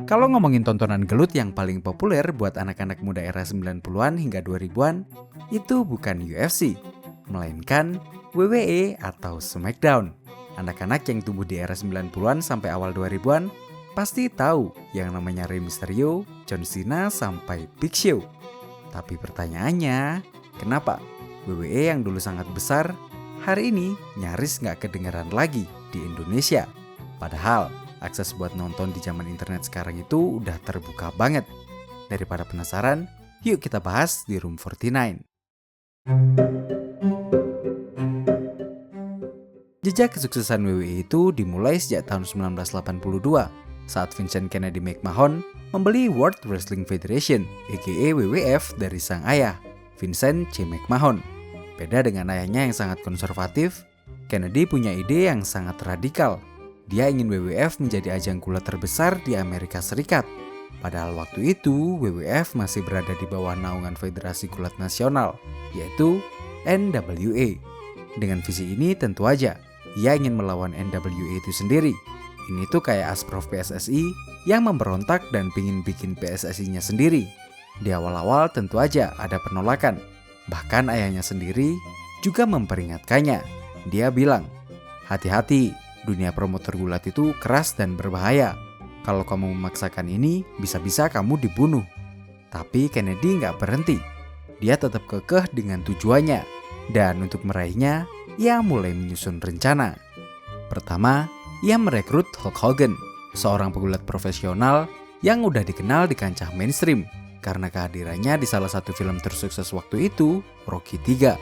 Kalau ngomongin tontonan gelut yang paling populer buat anak-anak muda era 90-an hingga 2000-an, itu bukan UFC, melainkan WWE atau SmackDown. Anak-anak yang tumbuh di era 90-an sampai awal 2000-an pasti tahu yang namanya Rey Mysterio, John Cena, sampai Big Show. Tapi pertanyaannya, kenapa WWE yang dulu sangat besar, hari ini nyaris nggak kedengaran lagi di Indonesia? Padahal akses buat nonton di zaman internet sekarang itu udah terbuka banget. Daripada penasaran, yuk kita bahas di Room 49. Jejak kesuksesan WWE itu dimulai sejak tahun 1982 saat Vincent Kennedy McMahon membeli World Wrestling Federation aka WWF dari sang ayah, Vincent C. McMahon. Beda dengan ayahnya yang sangat konservatif, Kennedy punya ide yang sangat radikal. Dia ingin WWF menjadi ajang gulat terbesar di Amerika Serikat. Padahal waktu itu WWF masih berada di bawah naungan Federasi Gulat Nasional, yaitu NWA. Dengan visi ini tentu aja, ia ingin melawan NWA itu sendiri. Ini tuh kayak Asprof PSSI yang memberontak dan pingin bikin PSSI-nya sendiri. Di awal-awal tentu aja ada penolakan. Bahkan ayahnya sendiri juga memperingatkannya. Dia bilang, hati-hati, dunia promotor gulat itu keras dan berbahaya. Kalau kamu memaksakan ini, bisa-bisa kamu dibunuh. Tapi Kennedy nggak berhenti. Dia tetap kekeh dengan tujuannya. Dan untuk meraihnya, ia mulai menyusun rencana. Pertama, ia merekrut Hulk Hogan, seorang pegulat profesional yang udah dikenal di kancah mainstream karena kehadirannya di salah satu film tersukses waktu itu, Rocky III.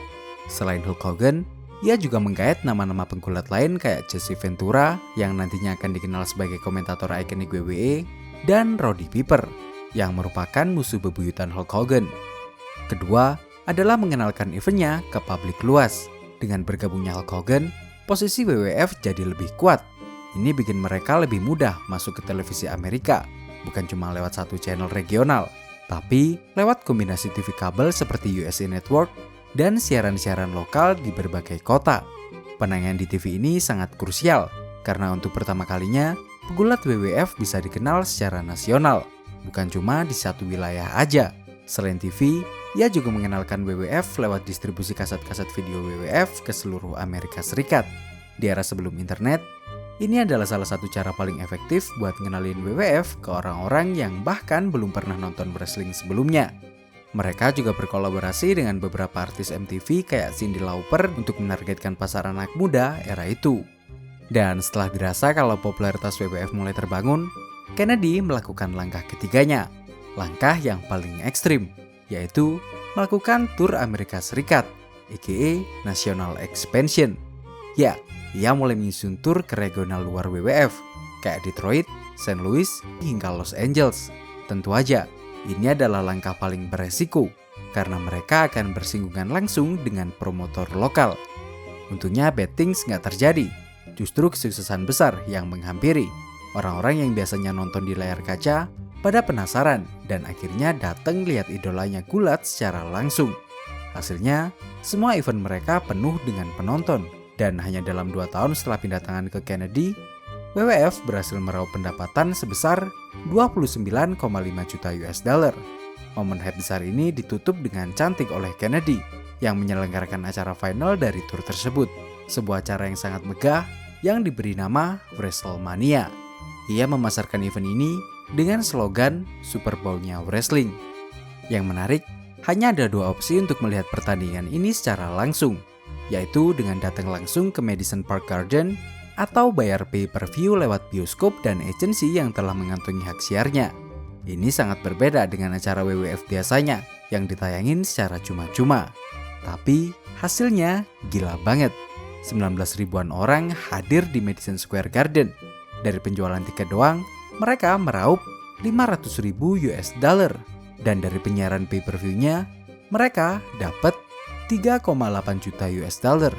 Selain Hulk Hogan, ia juga menggait nama-nama penggulat lain kayak Jesse Ventura yang nantinya akan dikenal sebagai komentator ikonik WWE dan Roddy Piper yang merupakan musuh bebuyutan Hulk Hogan. Kedua adalah mengenalkan eventnya ke publik luas. Dengan bergabungnya Hulk Hogan, posisi WWF jadi lebih kuat. Ini bikin mereka lebih mudah masuk ke televisi Amerika, bukan cuma lewat satu channel regional, tapi lewat kombinasi TV kabel seperti USA Network dan siaran-siaran lokal di berbagai kota. Penayangan di TV ini sangat krusial, karena untuk pertama kalinya, pegulat WWF bisa dikenal secara nasional, bukan cuma di satu wilayah aja. Selain TV, ia juga mengenalkan WWF lewat distribusi kaset-kaset video WWF ke seluruh Amerika Serikat. Di era sebelum internet, ini adalah salah satu cara paling efektif buat ngenalin WWF ke orang-orang yang bahkan belum pernah nonton wrestling sebelumnya. Mereka juga berkolaborasi dengan beberapa artis MTV kayak Cyndi Lauper untuk menargetkan pasar anak muda era itu. Dan setelah dirasa kalau popularitas WWF mulai terbangun, Kennedy melakukan langkah ketiganya, langkah yang paling ekstrim, yaitu melakukan tur Amerika Serikat, aka National Expansion. Ya, ia mulai menyusun tur ke regional luar WWF, kayak Detroit, St. Louis, hingga Los Angeles. Tentu aja, ini adalah langkah paling beresiko, karena mereka akan bersinggungan langsung dengan promotor lokal. Untungnya bad things nggak terjadi, justru kesuksesan besar yang menghampiri. Orang-orang yang biasanya nonton di layar kaca, pada penasaran dan akhirnya datang lihat idolanya gulat secara langsung. Hasilnya, semua event mereka penuh dengan penonton. Dan hanya dalam 2 tahun setelah pindah tangan ke Kennedy, WWF berhasil meraup pendapatan sebesar 29,5 juta US dollar. Momen hype besar ini ditutup dengan cantik oleh Kennedy yang menyelenggarakan acara final dari tur tersebut. Sebuah acara yang sangat megah yang diberi nama WrestleMania. Ia memasarkan event ini dengan slogan Super Bowl-nya Wrestling. Yang menarik, hanya ada 2 opsi untuk melihat pertandingan ini secara langsung, yaitu dengan datang langsung ke Madison Park Garden atau bayar pay-per-view lewat bioskop dan agensi yang telah mengantongi hak siarnya. Ini sangat berbeda dengan acara WWF biasanya yang ditayangin secara cuma-cuma. Tapi hasilnya gila banget. 19 ribuan orang hadir di Madison Square Garden. Dari penjualan tiket doang, mereka meraup 500 ribu US dollar. Dan dari penyiaran pay-per-view-nya, mereka dapat 3,8 juta US dollar.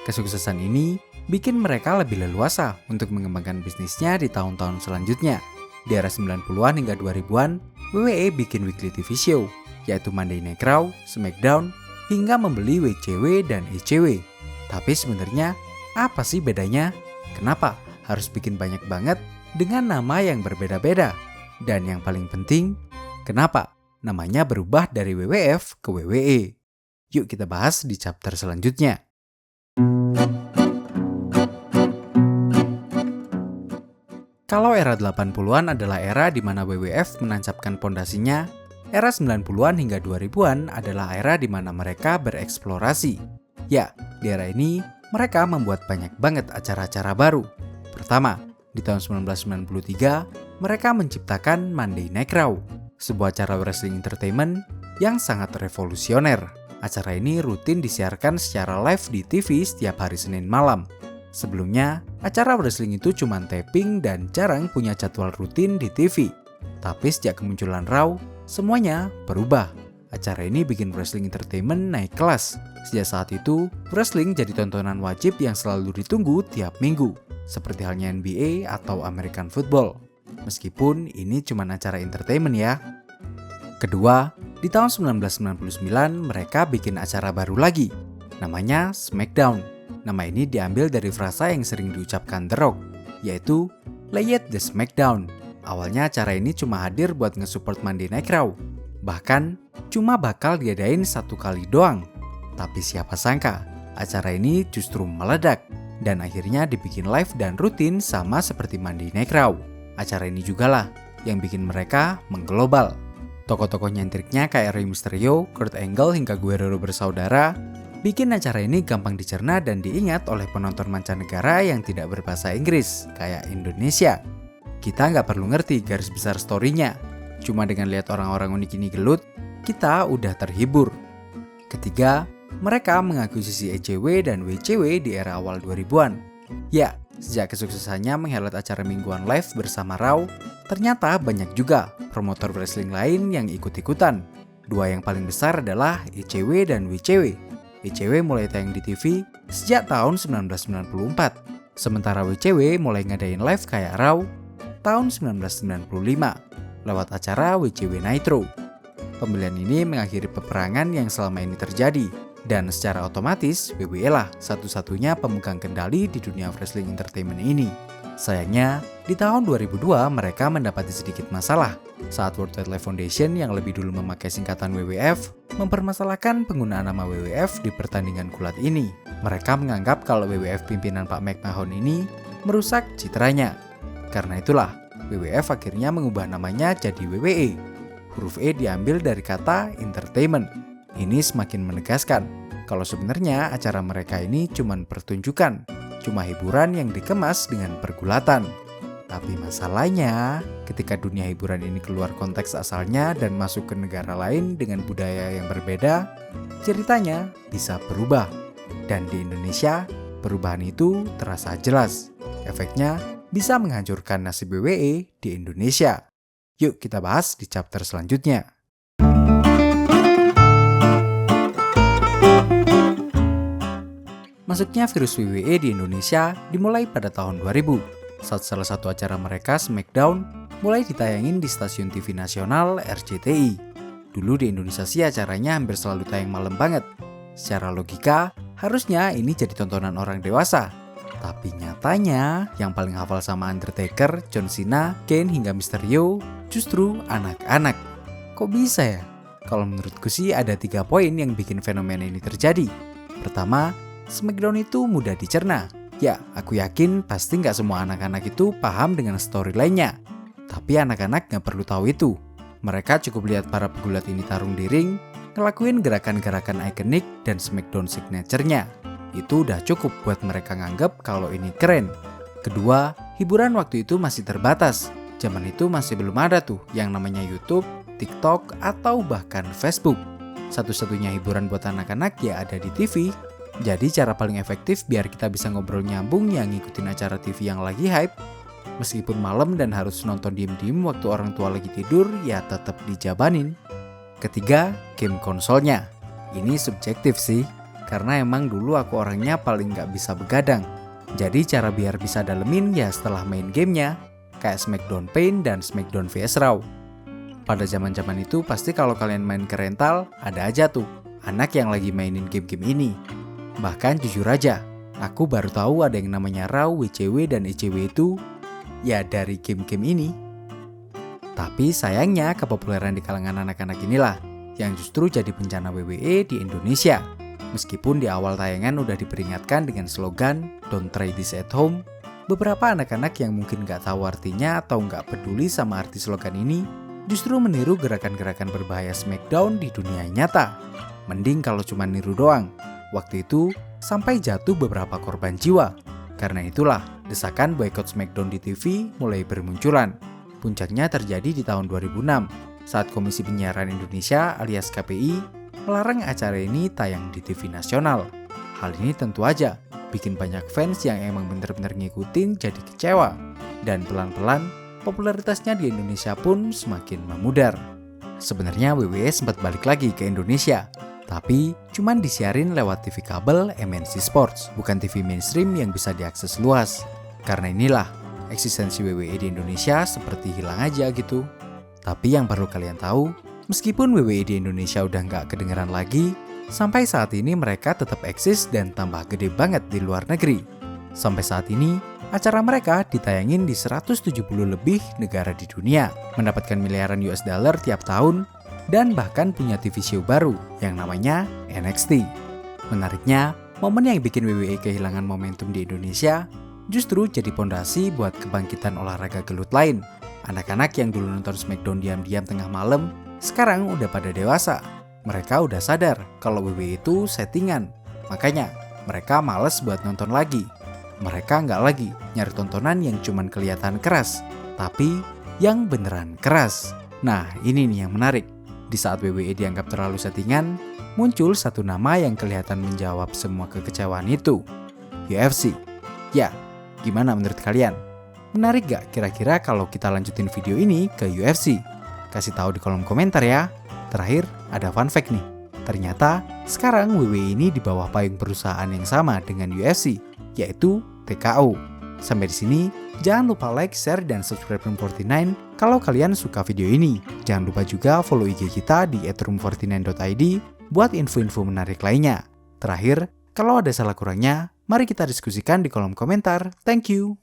Kesuksesan ini bikin mereka lebih leluasa untuk mengembangkan bisnisnya di tahun-tahun selanjutnya. Di era 90-an hingga 2000-an, WWE bikin weekly TV show, yaitu Monday Night Raw, SmackDown, hingga membeli WCW dan ECW. Tapi sebenarnya, apa sih bedanya? Kenapa harus bikin banyak banget dengan nama yang berbeda-beda? Dan yang paling penting, kenapa namanya berubah dari WWF ke WWE? Yuk kita bahas di chapter selanjutnya. Kalau era 80-an adalah era di mana WWF menancapkan pondasinya, era 90-an hingga 2000-an adalah era di mana mereka bereksplorasi. Ya, di era ini mereka membuat banyak banget acara-acara baru. Pertama, di tahun 1993, mereka menciptakan Monday Night Raw, sebuah acara wrestling entertainment yang sangat revolusioner. Acara ini rutin disiarkan secara live di TV setiap hari Senin malam. Sebelumnya, acara wrestling itu cuma taping dan jarang punya jadwal rutin di TV. Tapi sejak kemunculan Raw, semuanya berubah. Acara ini bikin wrestling entertainment naik kelas. Sejak saat itu, wrestling jadi tontonan wajib yang selalu ditunggu tiap minggu, seperti halnya NBA atau American Football. Meskipun ini cuma acara entertainment ya. Kedua, di tahun 1999 mereka bikin acara baru lagi, namanya SmackDown. Nama ini diambil dari frasa yang sering diucapkan The Rock, yaitu Lay It the SmackDown. Awalnya acara ini cuma hadir buat nge-support Monday Night Raw. Bahkan, cuma bakal diadain 1 kali doang. Tapi siapa sangka, acara ini justru meledak. Dan akhirnya dibikin live dan rutin sama seperti Monday Night Raw. Acara ini jugalah yang bikin mereka mengglobal. Tokoh-tokoh nyentriknya kayak Rey Mysterio, Kurt Angle, hingga Guerrero bersaudara bikin acara ini gampang dicerna dan diingat oleh penonton mancanegara yang tidak berbahasa Inggris, kayak Indonesia. Kita nggak perlu ngerti garis besar story-nya. Cuma dengan lihat orang-orang unik ini gelut, kita udah terhibur. Ketiga, mereka mengakuisisi ECW dan WCW di era awal 2000-an. Ya, sejak kesuksesannya menghelat acara mingguan live bersama Raw, ternyata banyak juga promotor wrestling lain yang ikut-ikutan. Dua yang paling besar adalah ECW dan WCW. ECW mulai tayang di TV sejak tahun 1994, sementara WCW mulai ngadain live kayak Raw tahun 1995 lewat acara WCW Nitro. Pemilihan ini mengakhiri peperangan yang selama ini terjadi, dan secara otomatis WWE lah satu-satunya pemegang kendali di dunia wrestling entertainment ini. Sayangnya, di tahun 2002 mereka mendapati sedikit masalah saat World Wildlife Foundation yang lebih dulu memakai singkatan WWF mempermasalahkan penggunaan nama WWF di pertandingan gulat ini. Mereka menganggap kalau WWF pimpinan Pak McMahon ini merusak citranya. Karena itulah, WWF akhirnya mengubah namanya jadi WWE. Huruf E diambil dari kata entertainment. Ini semakin menegaskan kalau sebenarnya acara mereka ini cuma pertunjukan, cuma hiburan yang dikemas dengan pergulatan. Tapi masalahnya, ketika dunia hiburan ini keluar konteks asalnya dan masuk ke negara lain dengan budaya yang berbeda, ceritanya bisa berubah. Dan di Indonesia, perubahan itu terasa jelas. Efeknya bisa menghancurkan nasib WWE di Indonesia. Yuk kita bahas di chapter selanjutnya. Masuknya virus WWE di Indonesia dimulai pada tahun 2000. Saat salah satu acara mereka, SmackDown, mulai ditayangin di stasiun TV nasional RCTI. Dulu di Indonesia sih acaranya hampir selalu tayang malam banget. Secara logika, harusnya ini jadi tontonan orang dewasa. Tapi nyatanya, yang paling hafal sama Undertaker, John Cena, Kane, hingga Mysterio, justru anak-anak. Kok bisa ya? Kalau menurutku sih ada 3 poin yang bikin fenomena ini terjadi. Pertama, SmackDown itu mudah dicerna. Ya, aku yakin pasti nggak semua anak-anak itu paham dengan storyline-nya. Tapi anak-anak nggak perlu tahu itu. Mereka cukup lihat para pegulat ini tarung di ring, ngelakuin gerakan-gerakan ikonik dan SmackDown signature-nya. Itu udah cukup buat mereka nganggep kalau ini keren. Kedua, hiburan waktu itu masih terbatas. Zaman itu masih belum ada tuh yang namanya YouTube, TikTok, atau bahkan Facebook. Satu-satunya hiburan buat anak-anak ya ada di TV. Jadi cara paling efektif biar kita bisa ngobrol nyambung yang ngikutin acara TV yang lagi hype, meskipun malam dan harus nonton diem-diem waktu orang tua lagi tidur, ya tetap dijabanin. Ketiga, game konsolnya. Ini subjektif sih, karena emang dulu aku orangnya paling gak bisa begadang. Jadi cara biar bisa dalemin ya setelah main gamenya, kayak SmackDown Pain dan SmackDown vs Raw. Pada zaman-zaman itu pasti kalau kalian main ke rental, ada aja tuh anak yang lagi mainin game-game ini. Bahkan jujur aja, aku baru tahu ada yang namanya Raw, WCW, dan ECW itu ya dari game-game ini. Tapi sayangnya kepopuleran di kalangan anak-anak inilah yang justru jadi bencana WWE di Indonesia. Meskipun di awal tayangan udah diperingatkan dengan slogan "Don't try this at home", beberapa anak-anak yang mungkin nggak tahu artinya atau nggak peduli sama arti slogan ini justru meniru gerakan-gerakan berbahaya SmackDown di dunia nyata. Mending kalau cuma niru doang. Waktu itu sampai jatuh beberapa korban jiwa. Karena itulah desakan boykot SmackDown di TV mulai bermunculan. Puncaknya terjadi di tahun 2006 saat Komisi Penyiaran Indonesia alias KPI melarang acara ini tayang di TV nasional. Hal ini tentu aja bikin banyak fans yang emang bener-bener ngikutin jadi kecewa. Dan pelan-pelan popularitasnya di Indonesia pun semakin memudar. Sebenarnya WWE sempat balik lagi ke Indonesia, tapi cuman disiarin lewat TV kabel MNC Sports, bukan TV mainstream yang bisa diakses luas. Karena inilah eksistensi WWE di Indonesia seperti hilang aja gitu. Tapi yang perlu kalian tahu, meskipun WWE di Indonesia udah nggak kedengeran lagi, sampai saat ini mereka tetap eksis dan tambah gede banget di luar negeri. Sampai saat ini, acara mereka ditayangin di 170 lebih negara di dunia, mendapatkan miliaran US dollar tiap tahun, dan bahkan punya TV show baru yang namanya NXT. Menariknya, momen yang bikin WWE kehilangan momentum di Indonesia justru jadi pondasi buat kebangkitan olahraga gelut lain. Anak-anak yang dulu nonton SmackDown diam-diam tengah malam, sekarang udah pada dewasa. Mereka udah sadar kalau WWE itu settingan. Makanya, mereka males buat nonton lagi. Mereka nggak lagi nyari tontonan yang cuman kelihatan keras, tapi yang beneran keras. Nah, ini nih yang menarik. Di saat WWE dianggap terlalu settingan, muncul satu nama yang kelihatan menjawab semua kekecewaan itu. UFC. Ya, gimana menurut kalian? Menarik gak kira-kira kalau kita lanjutin video ini ke UFC? Kasih tahu di kolom komentar ya. Terakhir, ada fun fact nih. Ternyata, sekarang WWE ini di bawah payung perusahaan yang sama dengan UFC, yaitu TKO. Sampai di sini, jangan lupa like, share, dan subscribe Room49 kalau kalian suka video ini. Jangan lupa juga follow IG kita di @room49.id buat info-info menarik lainnya. Terakhir, kalau ada salah kurangnya, mari kita diskusikan di kolom komentar. Thank you.